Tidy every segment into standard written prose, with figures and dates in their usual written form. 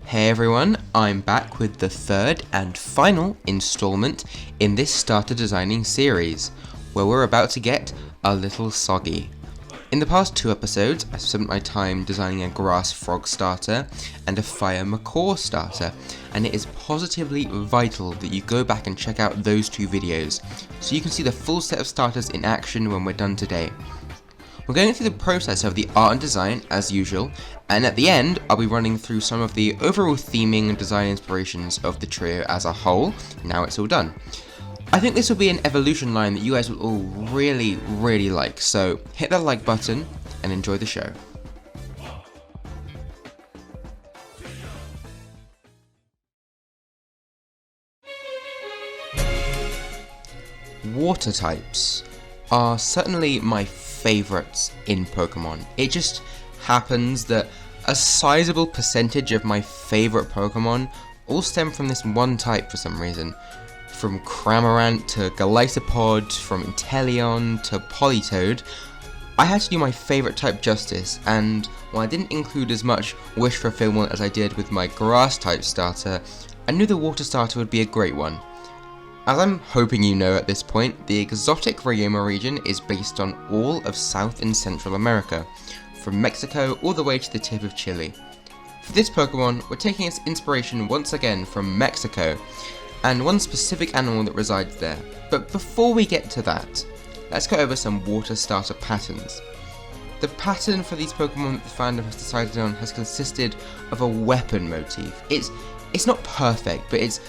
Hey everyone, I'm back with the third and final installment in this starter designing series, where we're about to get a little soggy. In the past 2 episodes, I spent my time designing a grass frog starter and a fire macaw starter, and it is positively vital that you go back and check out those 2 videos, so you can see the full set of starters in action when we're done today. We're going through the process of the art and design as usual, and at the end I'll be running through some of the overall theming and design inspirations of the trio as a whole, now it's all done. I think this will be an evolution line that you guys will all really like, so hit that like button and enjoy the show. Water types are certainly my favourites in Pokemon. It just happens that a sizable percentage of my favourite Pokemon all stem from this one type for some reason. From Cramorant to Golisopod, from Inteleon to Politoed, I had to do my favourite type justice, and while I didn't include as much wish fulfillment as I did with my grass type starter, I knew the water starter would be a great one. As I'm hoping you know at this point, the exotic Ryoma region is based on all of South and Central America, from Mexico all the way to the tip of Chile. For this Pokemon, we're taking its inspiration once again from Mexico, and one specific animal that resides there. But before we get to that, let's go over some water starter patterns. The pattern for these Pokemon that the fandom has decided on has consisted of a weapon motif. It's not perfect, but it's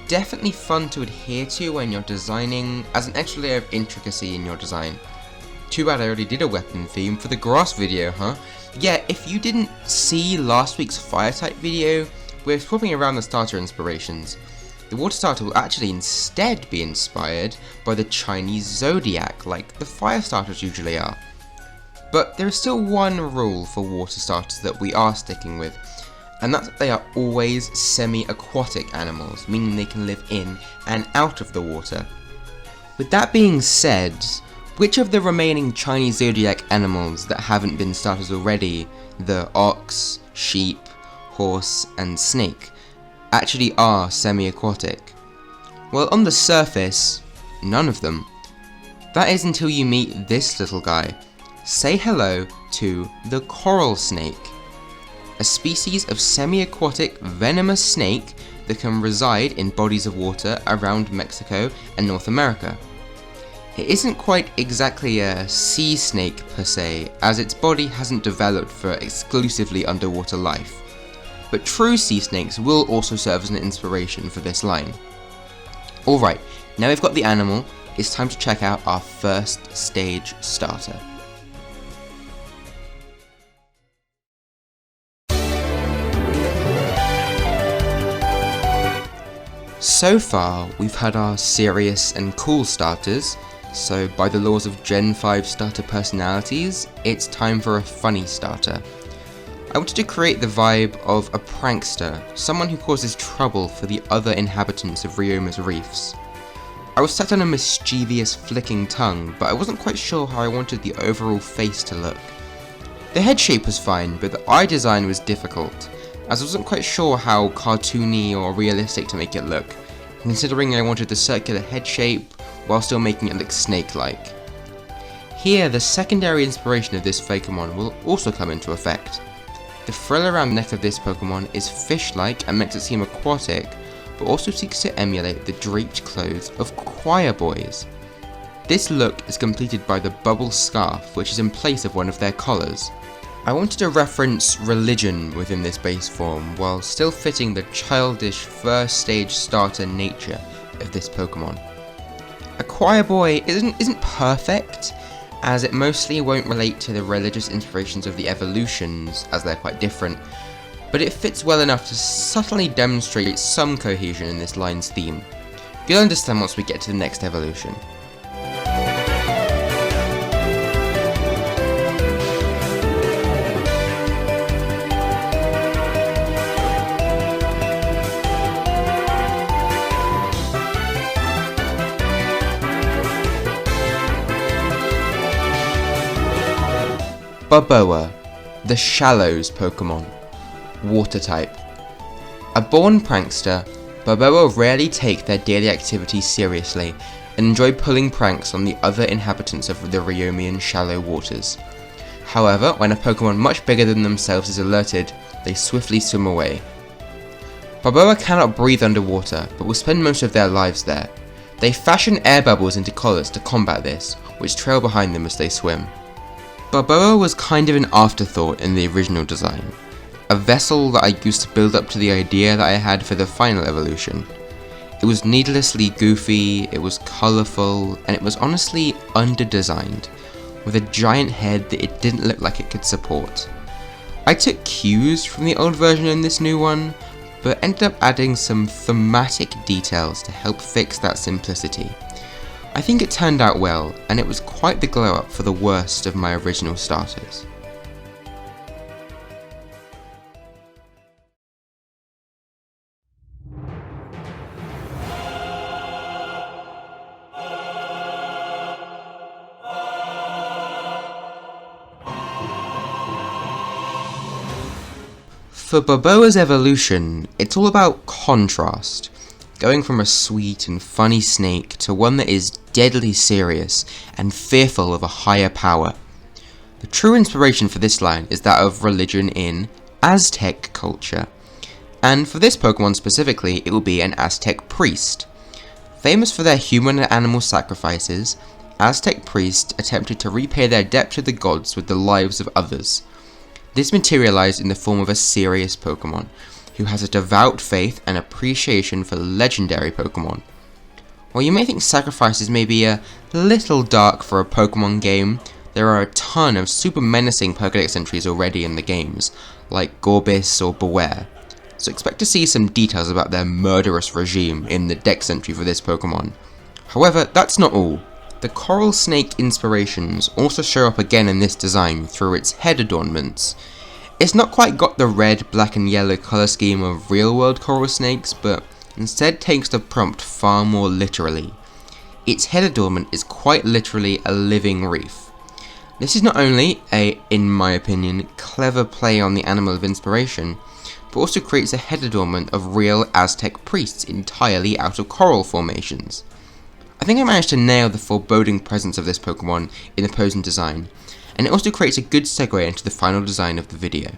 definitely fun to adhere to when you're designing, as an extra layer of intricacy in your design. Too bad I already did a weapon theme for the grass video, huh? Yeah, if you didn't see last week's fire type video, we're swapping around the starter inspirations. The water starter will actually instead be inspired by the Chinese zodiac, like the fire starters usually are. But there is still one rule for water starters that we are sticking with, and that's that they are always semi-aquatic animals, meaning they can live in and out of the water. With that being said, which of the remaining Chinese zodiac animals that haven't been starters already, the ox, sheep, horse, and snake, actually are semi-aquatic? Well, on the surface, none of them. That is until you meet this little guy. Say hello to the coral snake, a species of semi-aquatic venomous snake that can reside in bodies of water around Mexico and North America. It isn't quite exactly a sea snake per se, as its body hasn't developed for exclusively underwater life. But true sea snakes will also serve as an inspiration for this line. Alright, now we've got the animal, it's time to check out our first stage starter. So far, we've had our serious and cool starters, so by the laws of Gen 5 starter personalities, it's time for a funny starter. I wanted to create the vibe of a prankster, someone who causes trouble for the other inhabitants of Ryoma's reefs. I was set on a mischievous flicking tongue, but I wasn't quite sure how I wanted the overall face to look. The head shape was fine, but the eye design was difficult, as I wasn't quite sure how cartoony or realistic to make it look, considering I wanted the circular head shape while still making it look snake-like. Here, the secondary inspiration of this Pokemon will also come into effect. The frill around the neck of this Pokemon is fish-like and makes it seem aquatic, but also seeks to emulate the draped clothes of choir boys. This look is completed by the bubble scarf, which is in place of one of their collars. I wanted to reference religion within this base form, while still fitting the childish first stage starter nature of this Pokemon. A choir boy isn't perfect, as it mostly won't relate to the religious inspirations of the evolutions, as they're quite different, but it fits well enough to subtly demonstrate some cohesion in this line's theme. You'll understand once we get to the next evolution. Balboa, the Shallows Pokemon, Water type. A born prankster, Balboa rarely take their daily activities seriously and enjoy pulling pranks on the other inhabitants of the Ryomian shallow waters. However, when a Pokemon much bigger than themselves is alerted, they swiftly swim away. Balboa cannot breathe underwater, but will spend most of their lives there. They fashion air bubbles into collars to combat this, which trail behind them as they swim. Balboa was kind of an afterthought in the original design, a vessel that I used to build up to the idea that I had for the final evolution. It was needlessly goofy, it was colourful, and it was honestly under-designed, with a giant head that it didn't look like it could support. I took cues from the old version in this new one, but ended up adding some thematic details to help fix that simplicity. I think it turned out well, and it was quite the glow up for the worst of my original starters. For Balboa's evolution, it's all about contrast, going from a sweet and funny snake to one that is deadly serious and fearful of a higher power. The true inspiration for this line is that of religion in Aztec culture, and for this Pokemon specifically, it will be an Aztec priest. Famous for their human and animal sacrifices, Aztec priests attempted to repay their debt to the gods with the lives of others. This materialized in the form of a serious Pokemon, who has a devout faith and appreciation for legendary Pokemon. While you may think sacrifices may be a little dark for a Pokemon game, there are a ton of super menacing Pokédex entries already in the games, like Gorbis or Beware, so expect to see some details about their murderous regime in the Dex entry for this Pokemon. However, that's not all. The coral snake inspirations also show up again in this design through its head adornments. It's not quite got the red, black and yellow colour scheme of real-world coral snakes, but instead takes the prompt far more literally. Its head adornment is quite literally a living reef. This is not only a, in my opinion, clever play on the animal of inspiration, but also creates a head adornment of real Aztec priests entirely out of coral formations. I think I managed to nail the foreboding presence of this Pokemon in the pose and design, and it also creates a good segue into the final design of the video.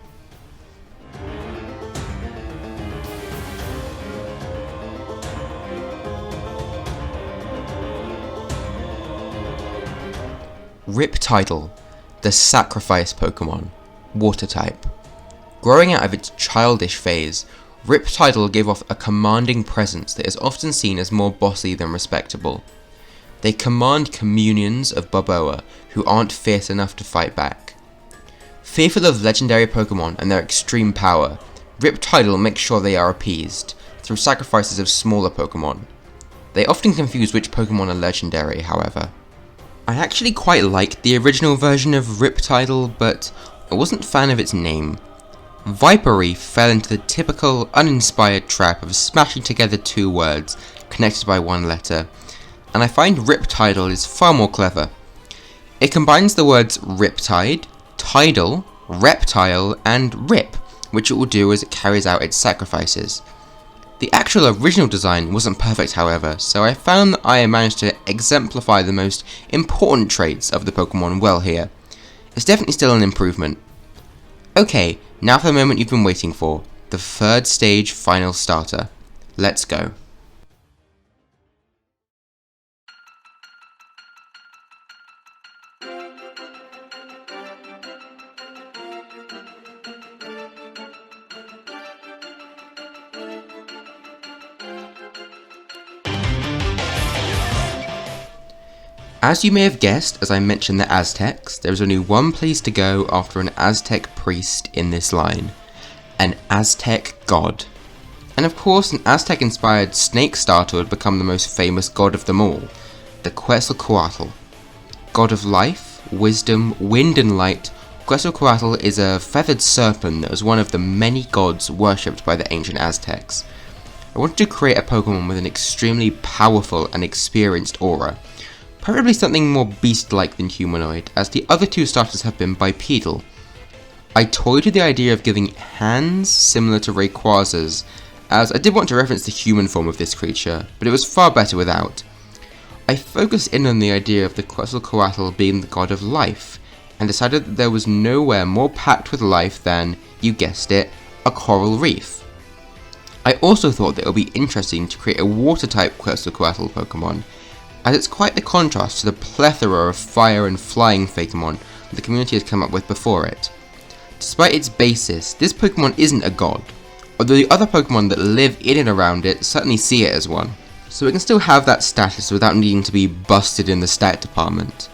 Riptidal, the Sacrifice Pokemon, Water type. Growing out of its childish phase, Riptidal give off a commanding presence that is often seen as more bossy than respectable. They command communions of Balboa who aren't fierce enough to fight back. Fearful of legendary Pokemon and their extreme power, Riptidal makes sure they are appeased through sacrifices of smaller Pokemon. They often confuse which Pokemon are legendary, however. I actually quite liked the original version of Riptidal, but I wasn't a fan of its name. Vipery fell into the typical uninspired trap of smashing together two words connected by one letter, and I find Riptidal is far more clever. It combines the words riptide, tidal, reptile, and rip, which it will do as it carries out its sacrifices. The actual original design wasn't perfect, however, so I found that I managed to exemplify the most important traits of the Pokemon well here. It's definitely still an improvement. Okay, now for the moment you've been waiting for, the third stage final starter. Let's go. As you may have guessed, as I mentioned the Aztecs, there is only one place to go after an Aztec priest in this line. An Aztec god. And of course, an Aztec-inspired snake starter would become the most famous god of them all, the Quetzalcoatl. God of life, wisdom, wind and light, Quetzalcoatl is a feathered serpent that was one of the many gods worshipped by the ancient Aztecs. I wanted to create a Pokemon with an extremely powerful and experienced aura, Preferably something more beast-like than humanoid, as the other two starters have been bipedal. I toyed with the idea of giving hands similar to Rayquaza's, as I did want to reference the human form of this creature, but it was far better without. I focused in on the idea of the Quetzalcoatl being the god of life, and decided that there was nowhere more packed with life than, you guessed it, a coral reef. I also thought that it would be interesting to create a water-type Quetzalcoatl Pokemon, as it's quite the contrast to the plethora of fire and flying Pokemon that the community has come up with before it. Despite its basis, this Pokemon isn't a god, although the other Pokemon that live in and around it certainly see it as one, so it can still have that status without needing to be busted in the stat department.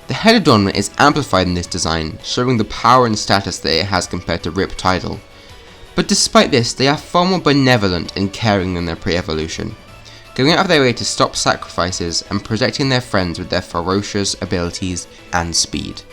The head adornment is amplified in this design, showing the power and status that it has compared to Riptidal, but despite this, they are far more benevolent and caring than their pre-evolution, going out of their way to stop sacrifices and protecting their friends with their ferocious abilities and speed.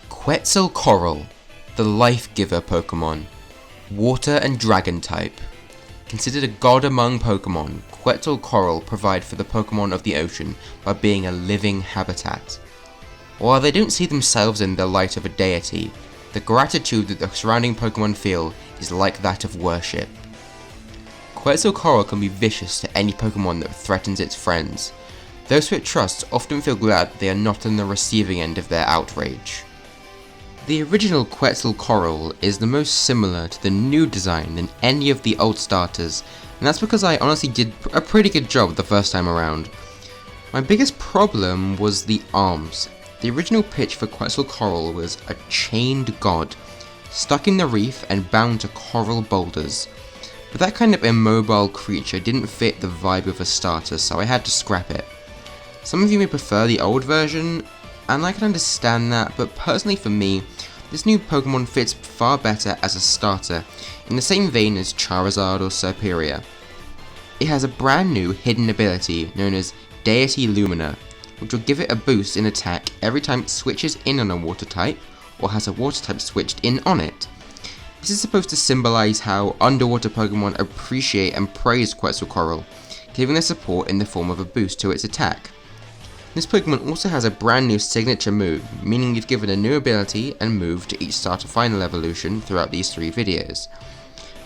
Quetzalcoatl, the Life-Giver Pokemon, Water and Dragon type. Considered a god among Pokemon, Quetzalcoatl provide for the Pokemon of the ocean by being a living habitat. While they don't see themselves in the light of a deity, the gratitude that the surrounding Pokemon feel is like that of worship. Quetzalcoatl can be vicious to any Pokemon that threatens its friends. Those who it trusts often feel glad that they are not on the receiving end of their outrage. The original Quetzalcoatl is the most similar to the new design than any of the old starters, and that's because I honestly did a pretty good job the first time around. My biggest problem was the arms. The original pitch for Quetzalcoatl was a chained god, stuck in the reef and bound to coral boulders. But that kind of immobile creature didn't fit the vibe of a starter, so I had to scrap it. Some of you may prefer the old version, and I can understand that, but personally for me, this new Pokemon fits far better as a starter, in the same vein as Charizard or Serperior. It has a brand new hidden ability known as Deity Lumina, which will give it a boost in attack every time it switches in on a water type, or has a water type switched in on it. This is supposed to symbolize how underwater Pokemon appreciate and praise Quetzalcoatl, giving their support in the form of a boost to its attack. This Pokemon also has a brand new signature move, meaning we've given a new ability and move to each starter final evolution throughout these 3 videos.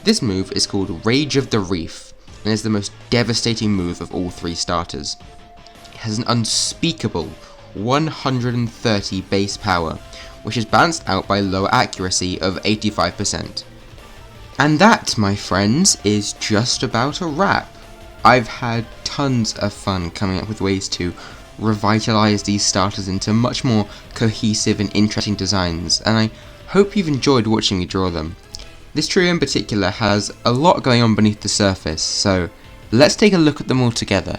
This move is called Rage of the Reef, and is the most devastating move of all 3 starters. It has an unspeakable 130 base power, which is balanced out by lower accuracy of 85%. And that, my friends, is just about a wrap. I've had tons of fun coming up with ways to revitalize these starters into much more cohesive and interesting designs, and I hope you've enjoyed watching me draw them. This trio in particular has a lot going on beneath the surface, so let's take a look at them all together.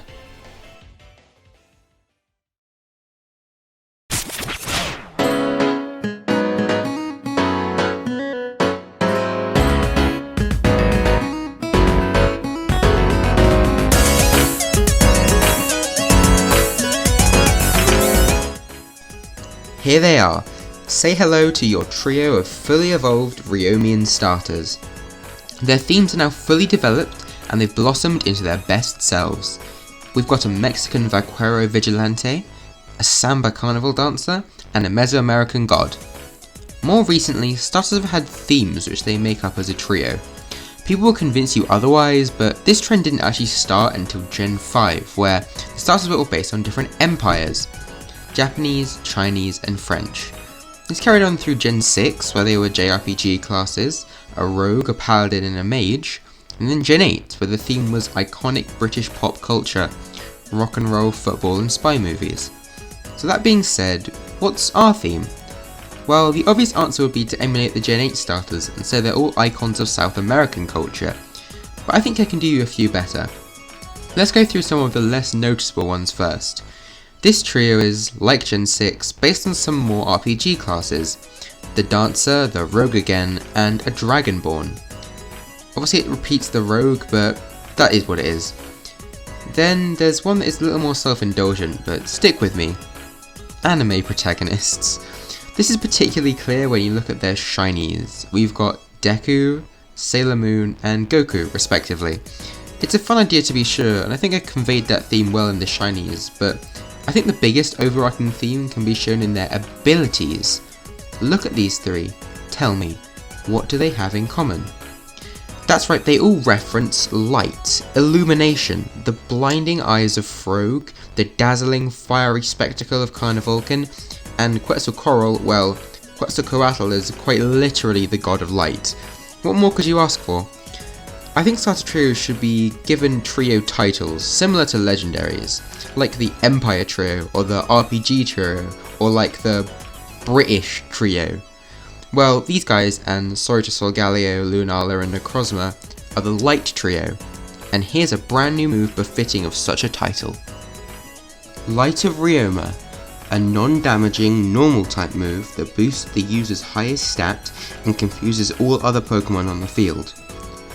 Here they are. Say hello to your trio of fully evolved Ryomian starters. Their themes are now fully developed and they've blossomed into their best selves. We've got a Mexican vaquero vigilante, a samba carnival dancer, and a Mesoamerican god. More recently, starters have had themes which they make up as a trio. People will convince you otherwise, but this trend didn't actually start until Gen 5, where the starters were all based on different empires: Japanese, Chinese, and French. This carried on through Gen 6, where they were JRPG classes, a rogue, a paladin, and a mage, and then Gen 8, where the theme was iconic British pop culture, rock and roll, football, and spy movies. So that being said, what's our theme? Well, the obvious answer would be to emulate the Gen 8 starters and say they're all icons of South American culture, but I think I can do you a few better. Let's go through some of the less noticeable ones first. This trio is, like Gen 6, based on some more RPG classes: the Dancer, the Rogue again, and a Dragonborn. Obviously it repeats the Rogue, but that is what it is. Then there's one that is a little more self-indulgent, but stick with me: anime protagonists. This is particularly clear when you look at their shinies. We've got Deku, Sailor Moon, and Goku, respectively. It's a fun idea to be sure, and I think I conveyed that theme well in the shinies, but I think the biggest overarching theme can be shown in their abilities. Look at these three. Tell me, what do they have in common? That's right, they all reference light, illumination, the blinding eyes of Frog, the dazzling fiery spectacle of Carnivulcan, and Quetzalcoatl, well, Quetzalcoatl is quite literally the god of light. What more could you ask for? I think starter trios should be given trio titles similar to legendaries, like the Empire Trio, or the RPG Trio, or like the British Trio. Well, these guys, and sorry to Solgaleo, Lunala, and Necrozma, are the Light Trio, and here's a brand new move befitting of such a title. Light of Ryoma, a non-damaging normal type move that boosts the user's highest stat and confuses all other Pokemon on the field.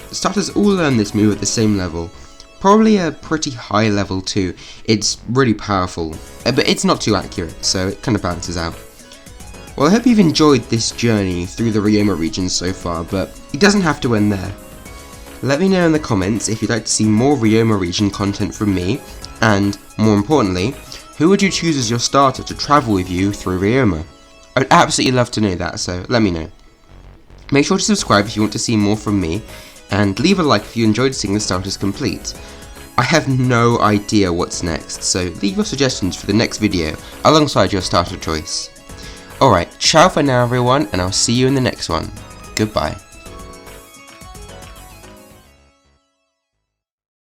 The starters all learn this move at the same level, probably a pretty high level too. It's really powerful, but it's not too accurate, so it kind of balances out. Well, I hope you've enjoyed this journey through the Ryoma region so far, but it doesn't have to end there. Let me know in the comments if you'd like to see more Ryoma region content from me, and, more importantly, who would you choose as your starter to travel with you through Ryoma? I would absolutely love to know that, so let me know. Make sure to subscribe if you want to see more from me, and leave a like if you enjoyed seeing the starters complete. I have no idea what's next, so leave your suggestions for the next video alongside your starter choice. Alright, ciao for now everyone, and I'll see you in the next one. Goodbye.